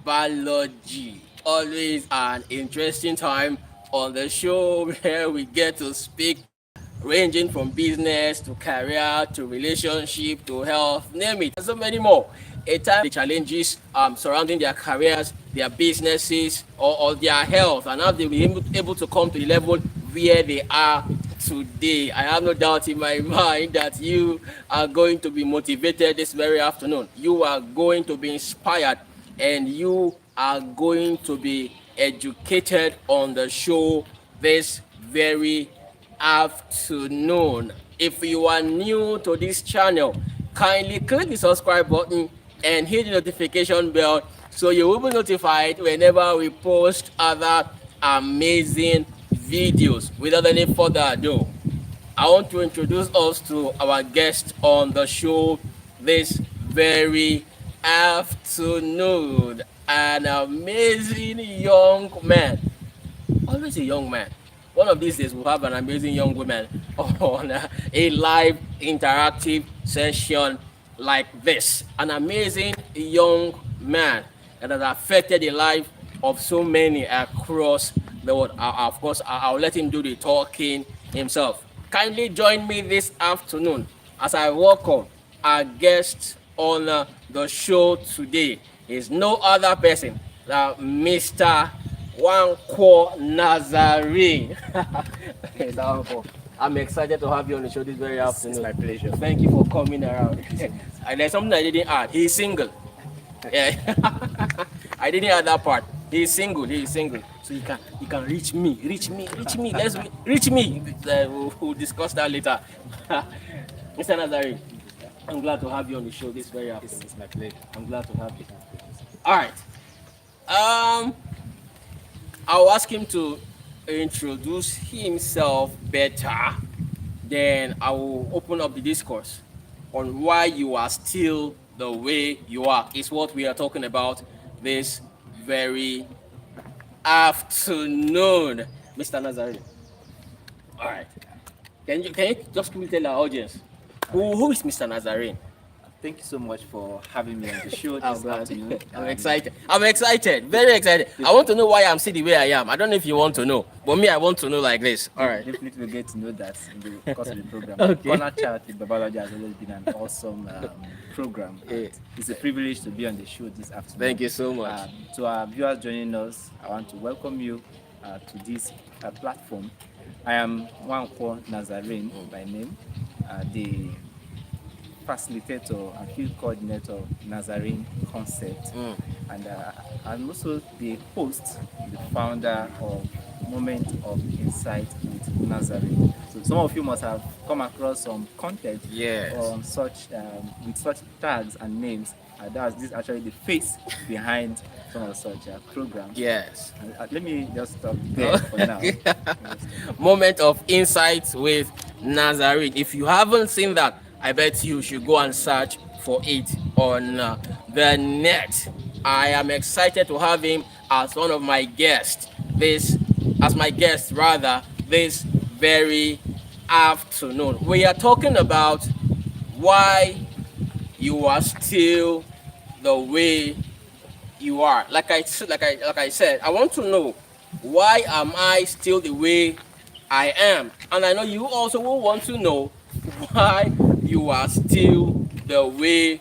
biology. Always an interesting time on the show where we get to speak ranging from business to career to relationship to health, name it, and so many more. A time the challenges surrounding their careers, their businesses, or their health, and how they were able to come to the level where they are today. I have no doubt in my mind that you are going to be motivated this very afternoon. You are going to be inspired, and you are going to be educated on the show this very afternoon. If you are new to this channel, kindly click the subscribe button and hit the notification bell so you will be notified whenever we post other amazing videos. Without any further ado, I want to introduce us to our guest on the show this very afternoon. An amazing young man, always a young man. One of these days, we'll have an amazing young woman on a live interactive session like this. An amazing young man that has affected the life of so many across the world. Of course, I'll let him do the talking himself. Kindly join me this afternoon as I welcome our guest on the show today. Is no other person than Mr. Wankwo Nazarene. Hey, Uncle. I'm excited to have you on the show this very afternoon. It's my pleasure. Thank you for coming around. And there's something I didn't add. He's single. Yeah. I didn't add that part. He's single. He's single. So you can reach me. Reach me. Reach me. Reach me. We'll discuss that later. Mr. Nazarene, I'm glad to have you on the show this very afternoon. It's my pleasure. I'm glad to have you. All right. I'll ask him to introduce himself better. Then I will open up the discourse on why you are still the way you are. Is what we are talking about this very afternoon, Mr. Nazarene. All right. Can you just quickly tell our audience who is Mr. Nazarene? Thank you so much for having me on the show I'm this glad. afternoon. I'm excited. I'm excited. Very excited. I want to know why I'm still the way I am. I don't know if you want to know, but me, I want to know like this. All right. Definitely will get to know that in the course of the program. Okay. Corner Chat with Babalogy has always been an awesome program. Yeah. It's a privilege to be on the show this afternoon. Thank you so much. To our viewers joining us, I want to welcome you to this platform. I am Wankwo Nazarene by name, the facilitator and field coordinator of Nazarene Concept, and I'm also the host, the founder of Moment of Insight with Nazarene. So some of you must have come across some content Yes. on such with such tags and names. This is actually the face behind some of such programs. Yes. Let me just stop there for now. Moment of insight with Nazarene. If you haven't seen that, I bet you should go and search for it on the net. I am excited to have him as one of my guests. This very afternoon. We are talking about why you are still the way you are. Like I said, I want to know, why am I still the way I am? And I know you also will want to know why you are still the way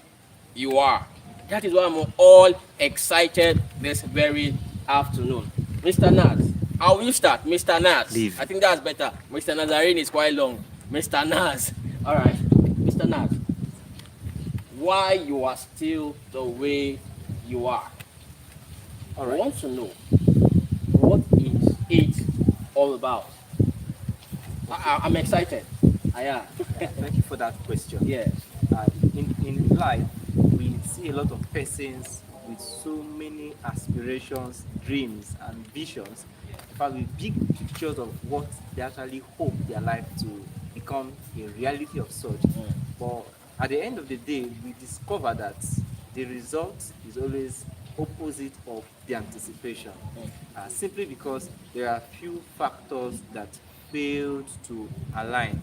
you are. That is why I'm all excited this very afternoon. Mr. Naz, how will you start? Mr. Naz. Leave. I think that's better. Mr. Nazarene is quite long. Mr. Naz. All right. Mr. Naz, why you are still the way you are? I want to know, what is it all about? I'm excited. I am. Thank you for that question. Yes. In life, we see a lot of persons with so many aspirations, dreams, and visions. In fact, with big pictures of what they actually hope their life to become a reality of such. But at the end of the day, we discover that the result is always opposite of the anticipation, simply because there are few factors that failed to align.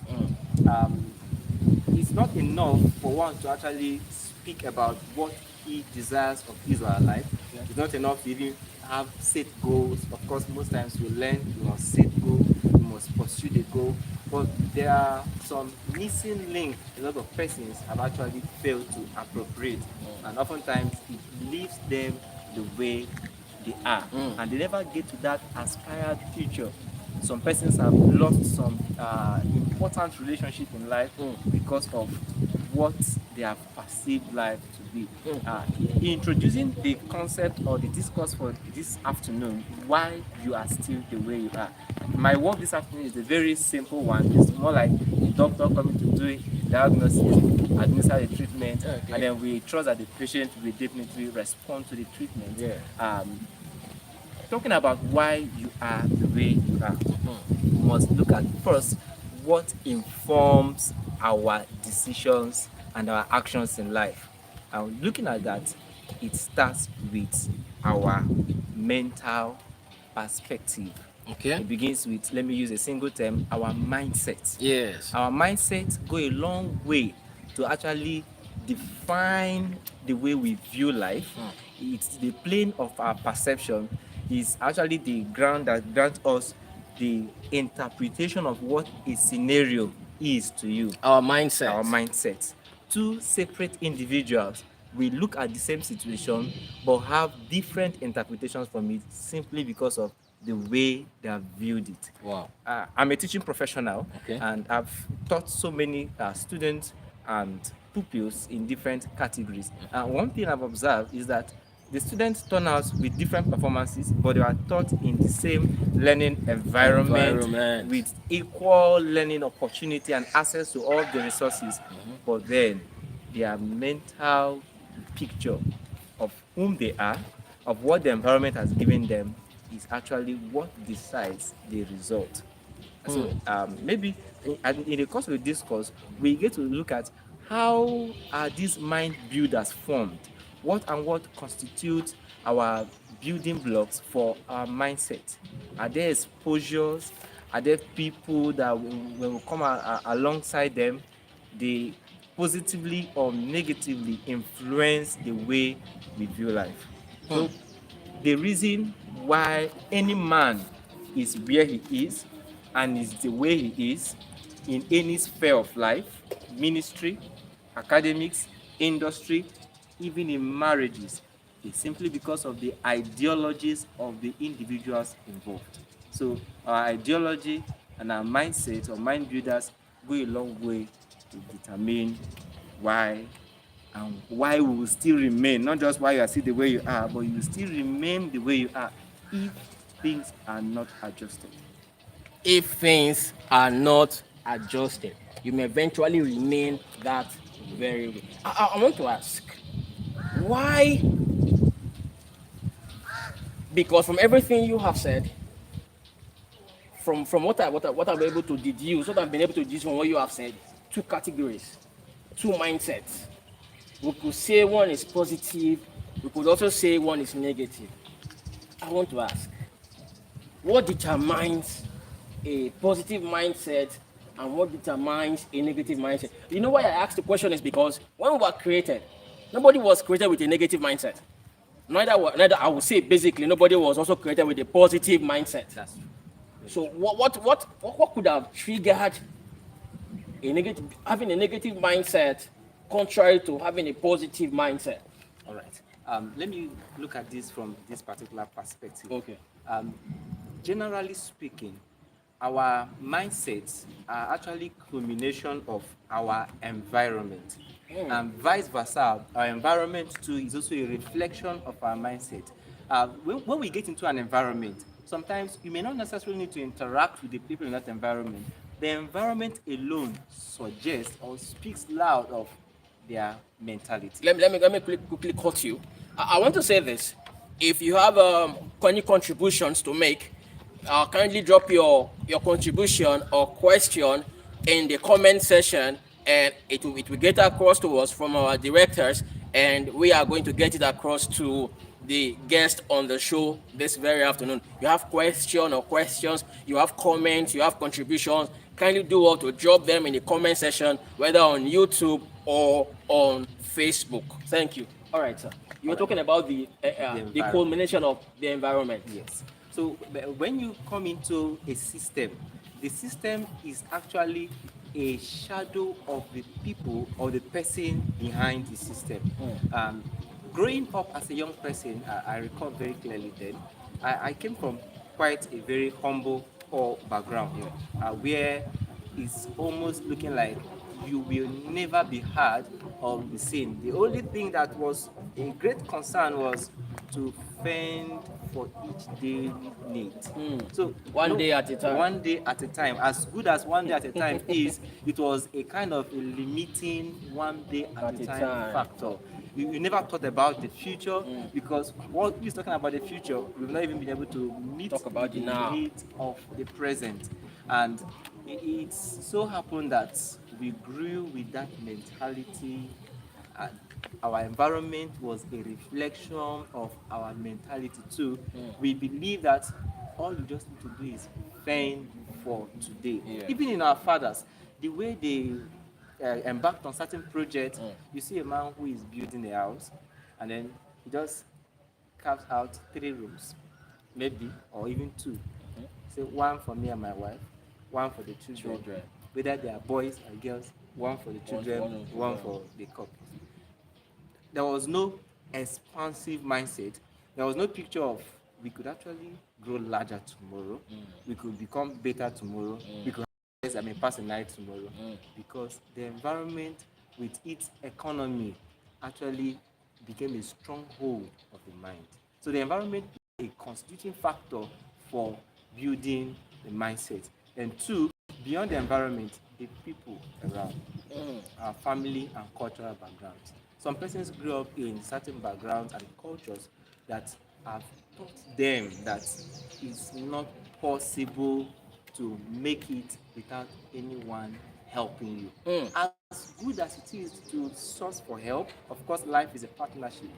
It's not enough for one to actually speak about what he desires of his or her life, It's not enough to even have set goals. Of course, most times we learn you must set goal, you must pursue the goal. But there are some missing links a lot of persons have actually failed to appropriate. And oftentimes it leaves them the way they are. And they never get to that aspired future. Some persons have lost some important relationship in life because of what they have perceived life to be. Introducing the concept or the discourse for this afternoon, why you are still the way you are. My work this afternoon is a very simple one. It's more like a doctor coming to do a diagnosis, administer the treatment, and then we trust that the patient will definitely respond to the treatment. Talking about why you are the way you are, we must look at first what informs our decisions and our actions in life. And looking at that, it starts with our mental perspective. It begins with, let me use a single term, our mindset. Yes. Our mindset go a long way to actually define the way we view life. It's the plane of our perception is actually the ground that grants us the interpretation of what a scenario is to you. Our mindset. Our mindset. Two separate individuals will look at the same situation but have different interpretations from it simply because of the way they have viewed it. Wow. I'm a teaching professional, Okay. and I've taught so many students and pupils in different categories. And one thing I've observed is that the students turn out with different performances, but they are taught in the same learning environment. With equal learning opportunity and access to all the resources. But then their mental picture of whom they are, of what the environment has given them, is actually what decides the result. So maybe in the course of the discourse, we get to look at how are these mind builders formed? What constitutes our building blocks for our mindset? Are there exposures? Are there people that when we come alongside them, they positively or negatively influence the way we view life? So the reason why any man is where he is and is the way he is in any sphere of life, ministry, academics, industry, even in marriages, is simply because of the ideologies of the individuals involved. So our ideology and our mindset or mind builders go a long way to determine why and why we will still remain, not just why you are still the way you are, but you will still remain the way you are if things are not adjusted. If things are not adjusted, you may eventually remain that very way. I want to ask, why? Because from everything you have said, from what I'm able to deduce, what I've been able to deduce from what you have said, two categories, two mindsets. We could say one is positive, we could also say one is negative. I want to ask, what determines a positive mindset and what determines a negative mindset? You know why I asked the question is because when we were created, nobody was created with a negative mindset. Neither I would say basically nobody was also created with a positive mindset. That's true. So what could have triggered having a negative mindset contrary to having a positive mindset? All right. Let me look at this from this particular perspective. Okay. Generally speaking, our mindsets are actually culmination of our environment. And vice versa, our environment too is also a reflection of our mindset. When we get into an environment, sometimes you may not necessarily need to interact with the people in that environment. The environment alone suggests or speaks loud of their mentality. Let me quickly cut you. I want to say this. If you have any contributions to make, kindly drop your contribution or question in the comment section, and it will get across to us from our directors, and we are going to get it across to the guest on the show this very afternoon. You have questions, you have comments, you have contributions, kindly do all to drop them in the comment section, whether on YouTube or on Facebook. Thank you. All right, sir. You were All right. talking about the Environment. culmination of the environment. Yes. So when you come into a system, the system is actually a shadow of the people or the person behind the system. Um, Growing up as a young person, I recall very clearly then, I came from quite a very humble, poor background, where it's almost looking like you will never be heard or be seen. The only thing that was a great concern was to fend for each daily need. So One day at a time. one day at a time. As good as one day at a time is, it was a kind of a limiting one day at a time factor. You never thought about the future because what we're talking about the future, we've not even been able to meet Talk about the now. needs of the present. And it so happened that we grew with that mentality, and our environment was a reflection of our mentality too. We believe that all you just need to do is fend for today. Yeah. Even in our fathers, the way they embarked on certain projects, you see a man who is building a house, and then he just carves out 3 rooms, maybe, or even 2. Say one for me and my wife, one for the children. Whether they are boys or girls, one for the children, one for the couple. There was no expansive mindset. There was no picture of we could actually grow larger tomorrow. We could become better tomorrow. We could pass a night tomorrow. Because the environment with its economy actually became a stronghold of the mind. So the environment is a constituting factor for building the mindset. And 2, beyond the environment, the people around, our family and cultural backgrounds. Some persons grew up in certain backgrounds and cultures that have taught them that it's not possible to make it without anyone helping you. As good as it is to source for help, of course, life is a partnership.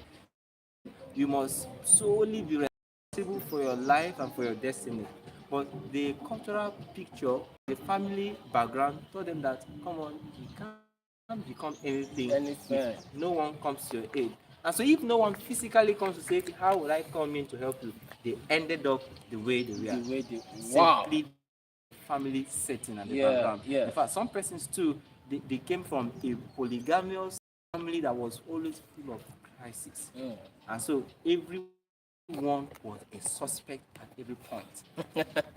You must solely be responsible for your life and for your destiny. But the cultural picture, the family background told them that, come on, you can't become anything if no one comes to your aid. And so if no one physically comes to say, how would I come in to help you? They ended up the way they were. Simply family setting and the background. In fact, some persons too, they came from a polygamous family that was always full of crisis. And so everyone was a suspect at every point.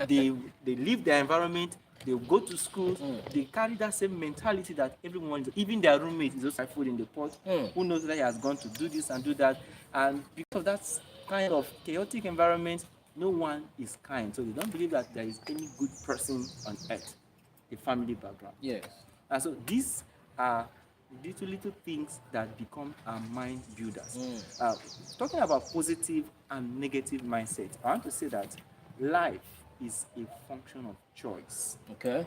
they leave their environment, they go to schools, they carry that same mentality that everyone, even their roommate is also food in the pot. Who knows that he has gone to do this and do that. And because of that kind of chaotic environment, no one is kind. So they don't believe that there is any good person on earth. The family background. Yes. And so these are little things that become our mind builders. Talking about positive and negative mindset, I want to say that life is a function of choice. Okay.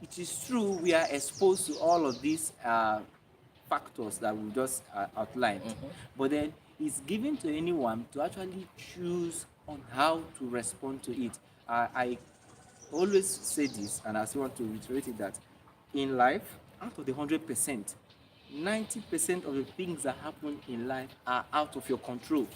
It is true we are exposed to all of these factors that we just outlined, but then it's given to anyone to actually choose on how to respond to it. I always say this, and I still want to reiterate it, that in life, out of the 100%, 90% of the things that happen in life are out of your control.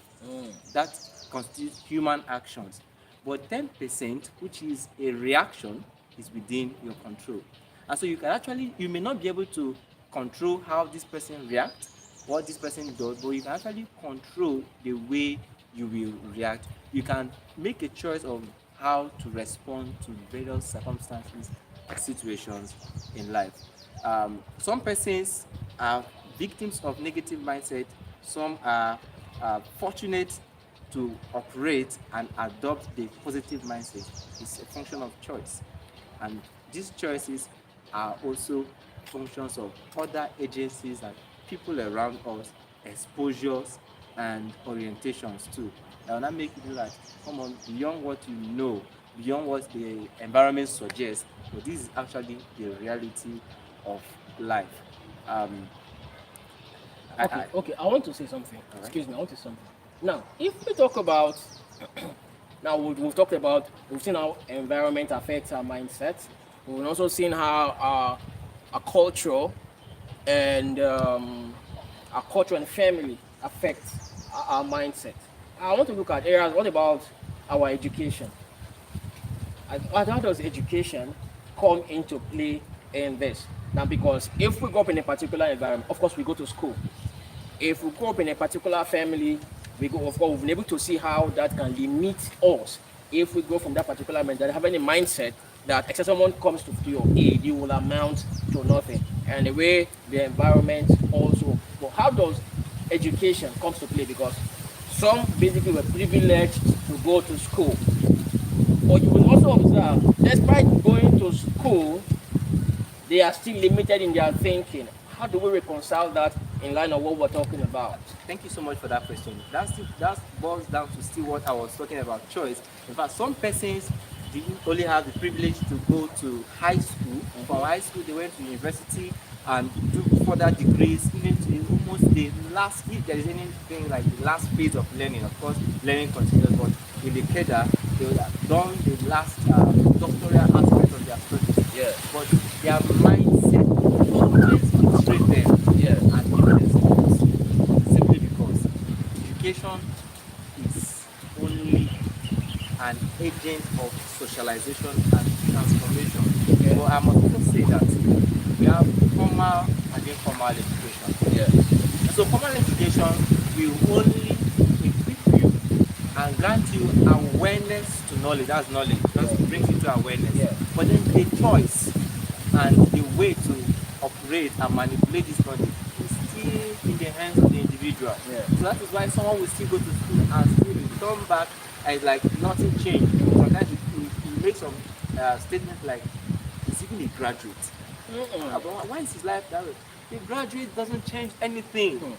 That constitutes human actions. But 10%, which is a reaction, is within your control. And so you may not be able to control how this person reacts, what this person does, but you can actually control the way you will react. You can make a choice of how to respond to various circumstances, situations in life. Some persons are victims of negative mindset. Some are fortunate to operate and adopt the positive mindset. It's a function of choice. And these choices are also functions of other agencies and people around us, exposures and orientations too. That will not make you do that. Come on, beyond what you know, beyond what the environment suggests, but this is actually the reality of life. Okay, I want to say something. Excuse me, I want to say something. Now, if we talk about, now we've talked about, we've seen how environment affects our mindset. We've also seen how our culture and our culture and family affect our mindset. I want to look at areas. What about our education? How does education come into play in this? Now, because if we grow up in a particular environment, of course, we go to school. If we grow up in a particular family, we go, of course, we've been able to see how that can limit us. If we go from that particular mentality, having a mindset that except someone comes to your aid, you will amount to nothing. And the way the environment also. But how does education comes to play? Because some basically were privileged to go to school. But you will also observe, despite going to school, they are still limited in their thinking. How do we reconcile that in line of what we're talking about? Thank you so much for that question. That boils down to still what I was talking about, choice. In fact, some persons didn't only have the privilege to go to high school. From high school, they went to university and do further degrees, even to almost the last, if there is anything like the last phase of learning. Of course, learning continues, but in the cadre, they would have done the last doctoral aspect of their studies. Yeah. But their mindset always frustrates them. Yeah. And it is simply because education is only an agent of socialization and transformation. Yeah. But I must also say that we have formal and informal education. Yeah. So formal education will only equip you and grant you awareness to knowledge. That's knowledge. That brings you to awareness. Yeah. But then the choice and the way to operate and manipulate this knowledge is still in the hands of the individual. Yeah. So that is why someone will still go to school and still return back and like nothing changed. Sometimes you make some statements like, "He's even a graduate." Why is his life that way? The graduate doesn't change anything.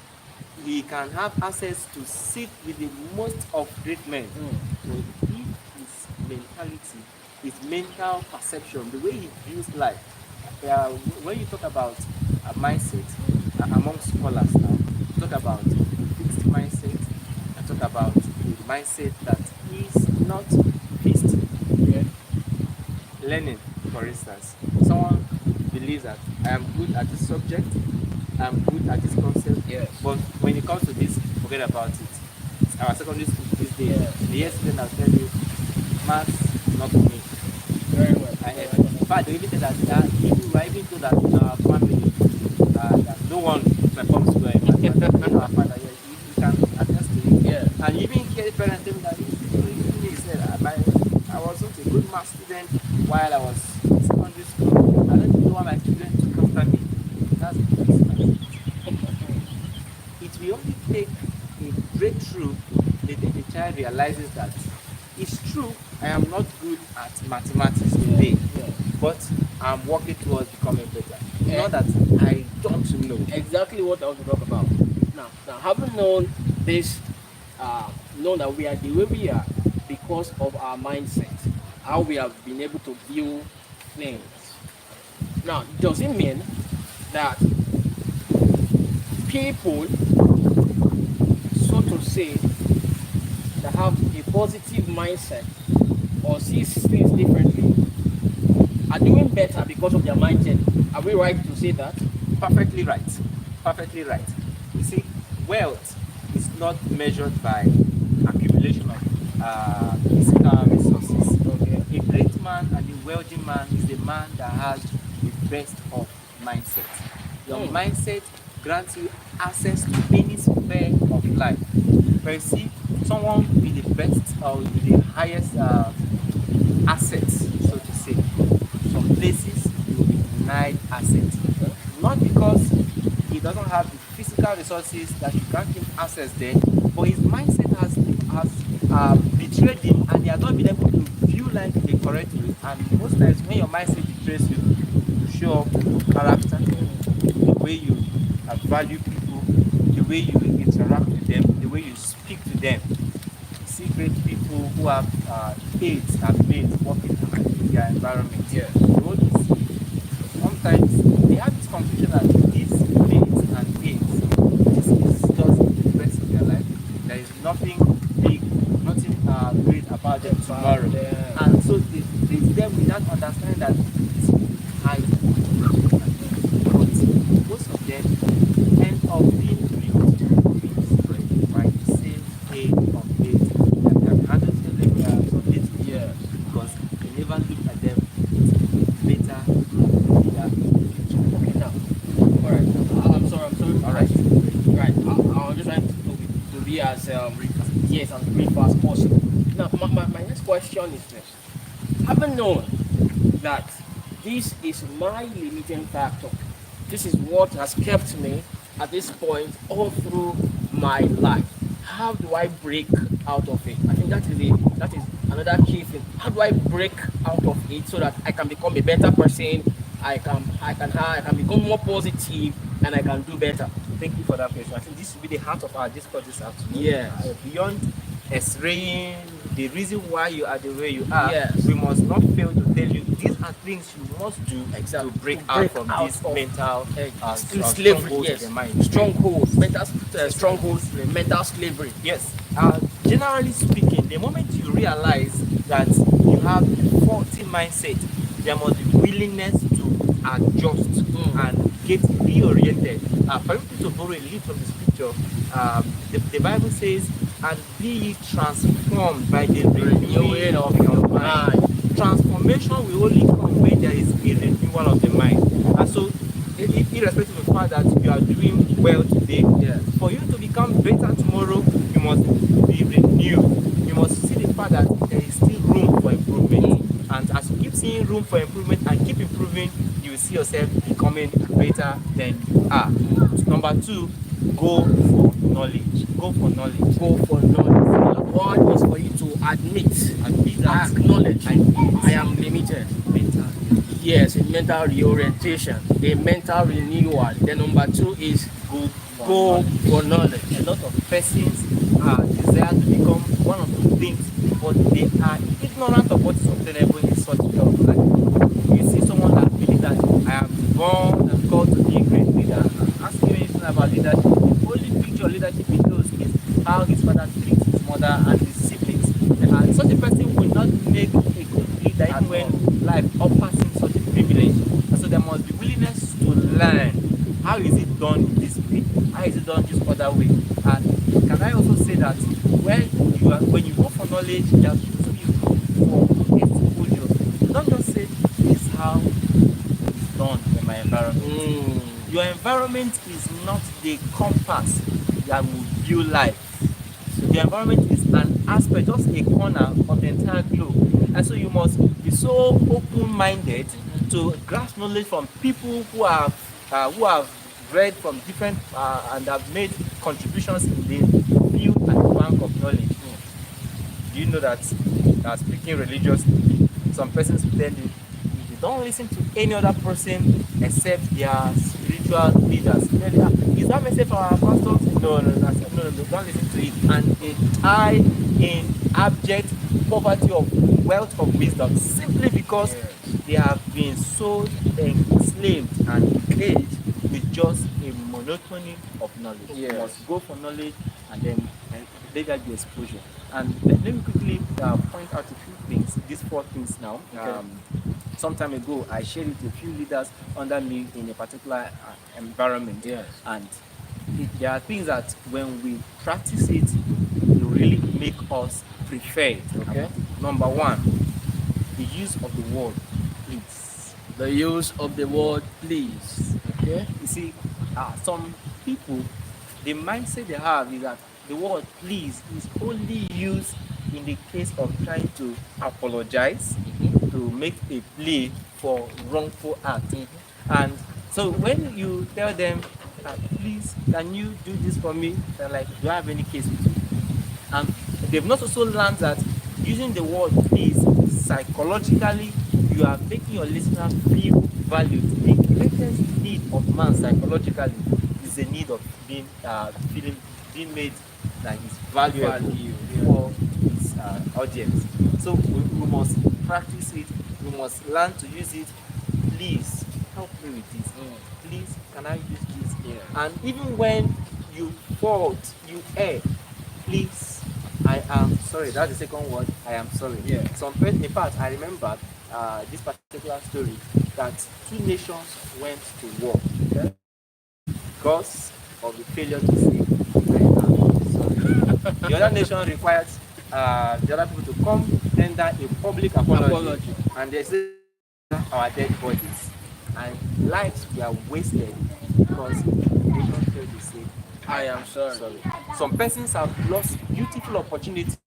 He can have access to sit with the most of great men. But if his mentality, his mental perception, the way he views life, when you talk about a mindset among scholars now, talk about fixed mindset, and talk about the mindset that is not fixed. Okay. Learning, for instance, someone believes that I am good at this subject, I am good at this concept, Yes. but when it comes to this, forget about it. It's our secondary school this day, Yeah. the year student will tell you, maths not for me. Very well. In fact, they even say that even, I even told that in our family, that no one performs well in mathematics. But our father, yeah, you can attest to it. Yeah. And you even hear parents tell me that he said, I wasn't a good math student while I was in secondary school. I don't know why my students took after me. That's it will only take a breakthrough the child realizes that it's true, I am not good at mathematics today, but I'm working towards becoming better. Yeah. Not that I don't know. Exactly what I was to talk about. Now having known this, known that we are the way we are because of our mindset, how we have been able to view things. Now, does it mean that people, so to say, that have a positive mindset or see things differently are doing better because of their mindset? Are we right to say that? Perfectly right. Perfectly right. You see, wealth is not measured by accumulation of physical resources. Okay. A great man and a wealthy man is the man that has the best of mindset. Your mindset grants you access to any sphere of life. But you see, someone with the best or with the highest assets, so to say, some places you will be denied access. Not because he doesn't have the physical resources that should grant him access there, but his mindset has betrayed him and he has not been able to view life the correct way. And most times when your mindset betrays you, you show up character, the way you value people, the way you interact with them, the way you speak to them. You see great people who have aides and maids working in their environment. Yeah. You only see sometimes they have this confusion that these maids and aides, this is just the rest of their life. There is nothing big, nothing great about them tomorrow. Yeah. And so they treat them without understanding that it's high. But most of them end up being yes, as brief as possible. Now, my next question is this. Having known that this is my limiting factor, this is what has kept me at this point all through my life. How do I break out of it? I think that is another key thing. How do I break out of it so that I can become a better person? I can become more positive and I can do better. Thank you for that question. I think this will be the heart of our discourse this afternoon. Yes. Beyond X-raying the reason why you are the way you are, Yes. we must not fail to tell you these are things you must do Exactly. to break To out break from out this of, mental slavery. strongholds Yes. of the mind. Strongholds, mental strongholds, mental slavery. Yes. Generally speaking, the moment you realize that you have a faulty mindset, there must be willingness to adjust and get reoriented. Permit me to borrow a little from the scripture. The Bible says, and be ye transformed by the renewing of your mind. Transformation will only come when there is a renewal of the mind. And so, irrespective of the fact that you are doing well today, for you to become better tomorrow, you must be renewed. You must see the fact that there is still room for improvement. And as you keep seeing room for improvement and keep improving, you will see yourself becoming better than you are. Number two, go for knowledge. Go for knowledge. Go for knowledge. One is for you to acknowledge I am limited. Yes, a mental reorientation, a mental renewal. Then number two is go for knowledge. A lot of persons desire to become one of those things, but they are ignorant of what is obtainable in such field. Like you see someone that believes that I am born and called to be a great leader. Ask him anything about leadership. The only picture of leadership he knows is how his father treats his mother and his siblings. And such a person will not make a good leader even when life offers him such a privilege. And so there must be willingness to learn. How is it done this way? How is it done this other way? And can I also say that when you go for knowledge, there should also be room for exposure. Don't just say this is how it's done in my environment. Your environment is not the compass that will view life. So the environment is an aspect, just a corner of the entire globe. And so you must be so open-minded to grasp knowledge from people who have read from different and have made contributions in the field and the bank of knowledge. Do you know that speaking religiously, some persons will tell you don't listen to any other person except their spiritual leaders. Is that message for our pastors? No, don't listen to it. And they die in abject poverty of wealth of wisdom simply because they have been so enslaved and caged with just a monotony of knowledge. You must go for knowledge and then let that be exposure. And let me quickly point out a few things, these 4 things now. Some time ago, I shared it with a few leaders under me in a particular environment. And there are things that when we practice it, it will really make us prefer it. Number 1, the use of the word please. The use of the word please. You see, some people, the mindset they have is that the word please is only used in the case of trying to apologize, to make a plea for wrongful act. And so when you tell them, please, can you do this for me? They're like, do I have any case with you? And they've not also learned that using the word please, psychologically, you are making your listener feel valued. The greatest need of man psychologically is the need of being made that he's valuable for his audience. So we must practice it. We must learn to use it. Please help me with this. Please, can I use this? And even when you fault, you err, please, I am sorry. That's the second word. I am sorry. In fact, I remember this particular story that 2 nations went to war because of the failure to say I am sorry. The other nation required the other people to come tender a public apology. And they say our dead bodies and lives were wasted because they don't fail to say I am sorry. Some persons have lost beautiful opportunities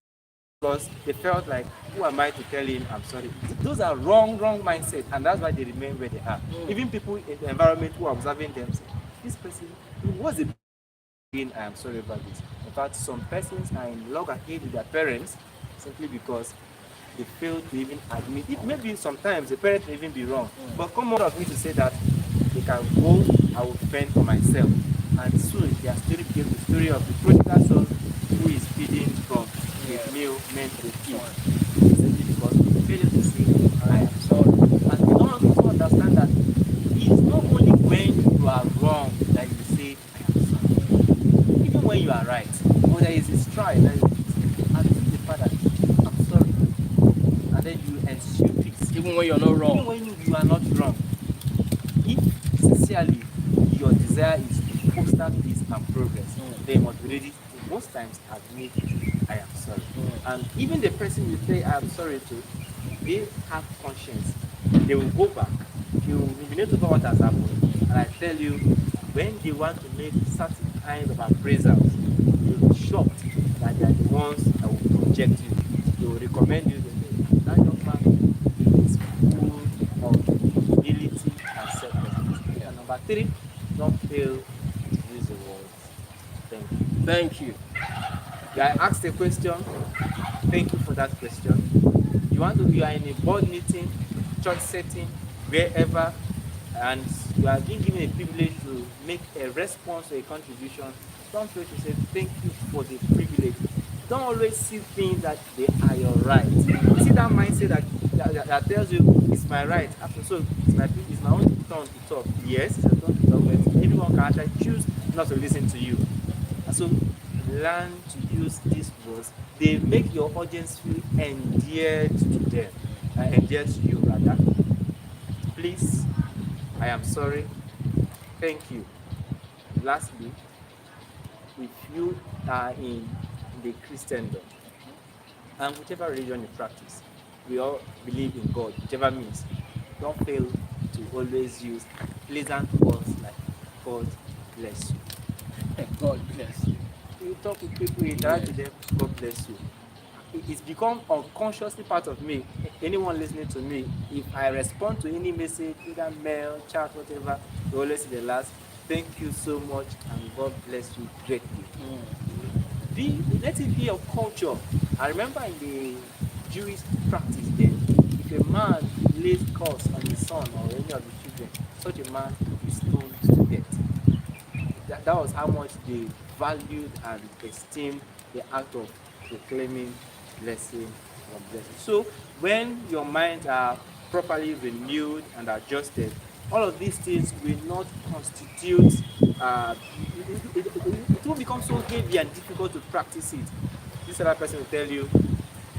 because they felt like, who am I to tell him I'm sorry? Those are wrong mindset, and that's why they remain where they are. Even people in the environment who are observing them say, this person, what's the again, I am sorry about this. In fact, some persons are in loggerhead with their parents simply because they fail to even admit it. Maybe sometimes the parents may even be wrong, but come on of me to say that they can go, I will fend for myself. And soon their story became the story of the prodigal son who is feeding from a meal meant for the kid. Simply because they fail to say, I am sorry. And they don't also understand that it is not only when you are wrong that you say, I am sorry. Even when you are right, or there is a stride, that and the father, I'm sorry. And then you ensue peace. Even when you're not wrong. Even when you are not wrong. If sincerely your desire is to foster peace and progress, they must be ready to most times admit, I am sorry. And even the person you say I am sorry to, they have conscience. They will go back. They will ruminate over what has happened. And I tell you, when they want to make certain kinds of appraisals, you'll be shocked that they are the ones that will project you. They will recommend you. That young man is full of humility and self-respect. And number 3, don't fail to use the words. Thank you. Thank you. I asked a question. Thank you for that question. You are in a board meeting, church setting, wherever, and you are being given a privilege to make a response or a contribution. Don't fail to say thank you for the privilege. Don't always see things that they are your right. You see that mindset that tells you it's my right. After so it's my own turn to talk. Yes, it's your turn to talk, but everyone can actually choose not to listen to you. And so learn to use these words. They make your audience feel endeared to them, endeared to you rather. Please, I am sorry. Thank you. Lastly, if you are in the Christendom, and whichever religion you practice, we all believe in God, whichever means. Don't fail to always use pleasant words like God bless you. God bless you. You talk with people, you interact with them, God bless you. It's become unconsciously part of me. Anyone listening to me, if I respond to any message, either mail, chat, whatever, you always say the last, thank you so much and God bless you greatly. Let it be your culture. I remember in the Jewish practice then, if a man lays curse on his son or any of the children, such a man is stoned to death. That was how much they valued and esteemed the act of proclaiming blessing or blessing. So when your minds are properly renewed and adjusted, all of these things will not constitute, it will become so heavy and difficult to practice it. This other person will tell you,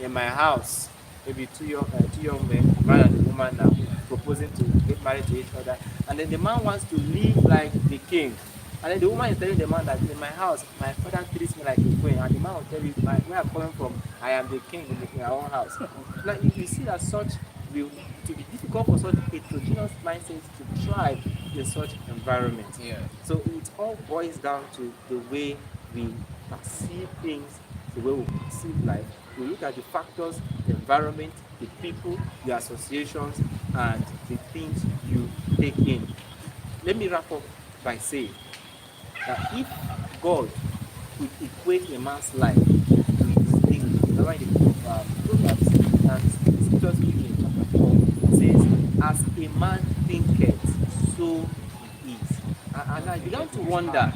in my house, maybe two young men, a man and a woman now, proposing to get married to each other, and then the man wants to live like the king. And then the woman is telling the man that in my house, my father treats me like a queen. And the man will tell you, where I'm coming from, I am the king in my own house. Now, you see that such will to be difficult for such heterogeneous mindsets to thrive in such environment. Yeah. So it all boils down to the way we perceive things, the way we perceive life. We look at the factors, the environment, the people, the associations, and the things you take in. Let me wrap up by saying that if God could equate a man's life with things, that's why the book of Proverbs and Scripture speaking, chapter 4 says, as a man thinketh, so he is. And I began to wonder.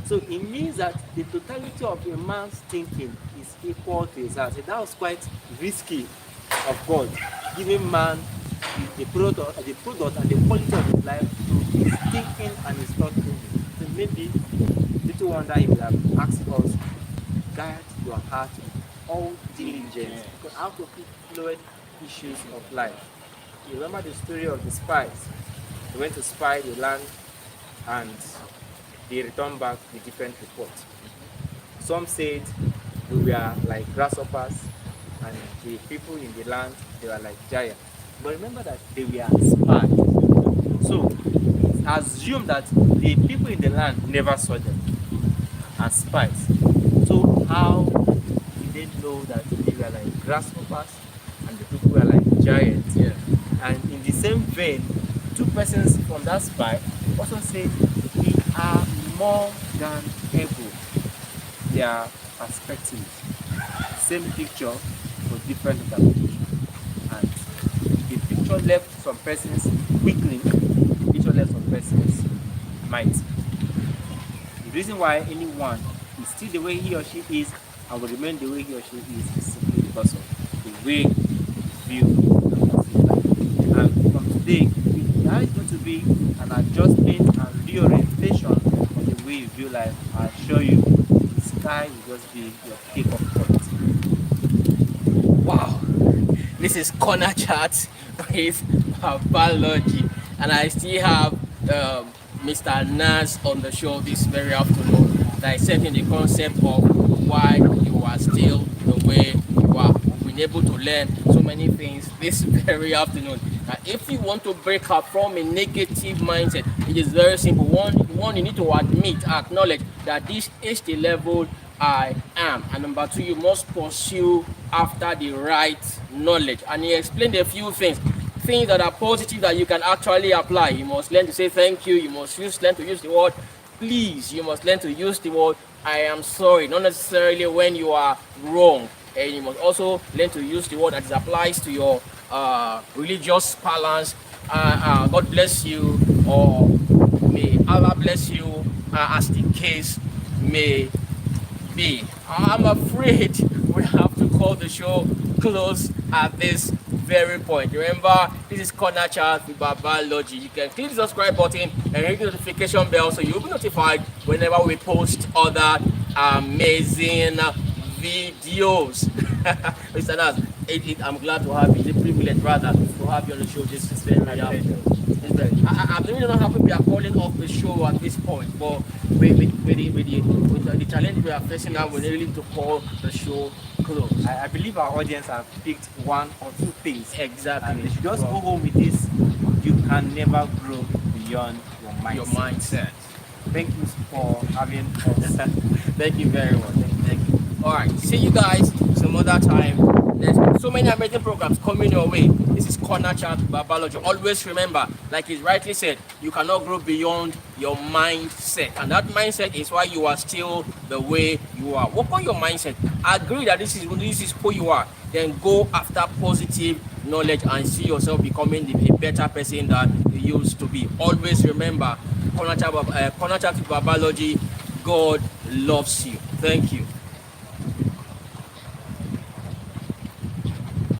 So it means that the totality of a man's thinking is equal to his heart. So that was quite risky of God, giving man the product and the quality of his life through his thinking and his thought thinking. So maybe little wonder he would have asked us, guard your heart with all diligence, because out of it flowed issues of life. You remember the story of the spies? They went to spy the land and they returned back with different reports. Some said we were like grasshoppers and the people in the land, they were like giants. But remember that they were spies. So assume that the people in the land never saw them. and spite. So how did they know that they were like grasshoppers and the people were like giants? Yeah. And in the same vein, two persons from that spy also say we are more than able. Their perspectives, same picture for different interpretation. And the picture left some persons weakling, the picture left some persons mighty. The reason why anyone is still the way he or she is and will remain the way he or she is simply because of the way you view and perceive life. And from today, there is going to be an adjustment and reorientation of the way you view life. I assure you, the sky will just be your takeoff point. Wow, this is Corner Chat with Biology, and I still have Mr. Nas on the show this very afternoon, dissecting the concept of why you are still the way you are. We've been able to learn so many things this very afternoon. If you want to break up from a negative mindset, it is very simple. One, you need to admit, acknowledge that this is the level I am. And number two, you must pursue after the right knowledge. And he explained a few things that are positive that you can actually apply. You must learn to say thank you. You must learn to use the word please. You must learn to use the word I am sorry, not necessarily when you are wrong. And you must also learn to use the word that applies to your religious balance. God bless you, or may Allah bless you, as the case may be. I'm afraid we have to call the show close at this very point. Remember, this is Corner Chat with Biology. You can click the subscribe button and ring the notification bell so you'll be notified whenever we post other amazing videos. Mr. Nas, I'm glad to have you. It's a privilege, rather, to have you on the show. This is very I'm really not happy we are calling off the show at this point, but with the challenge we are facing now, we really need to call the show close. I believe our audience have picked one or two things. Exactly. And they should just go home with this. You can never grow beyond your mindset. Your mindset. Thank you for having us. Thank you very much. Thank you. All right. See you guys some other time. There's so many amazing programs coming your way. This is Corner Chat Biology. Always remember, like he's rightly said, you cannot grow beyond your mindset. And that mindset is why you are still the way you are. Work on your mindset. Agree that this is who you are. Then go after positive knowledge and see yourself becoming a better person than you used to be. Always remember, Corner Chat Biology, God loves you. Thank you.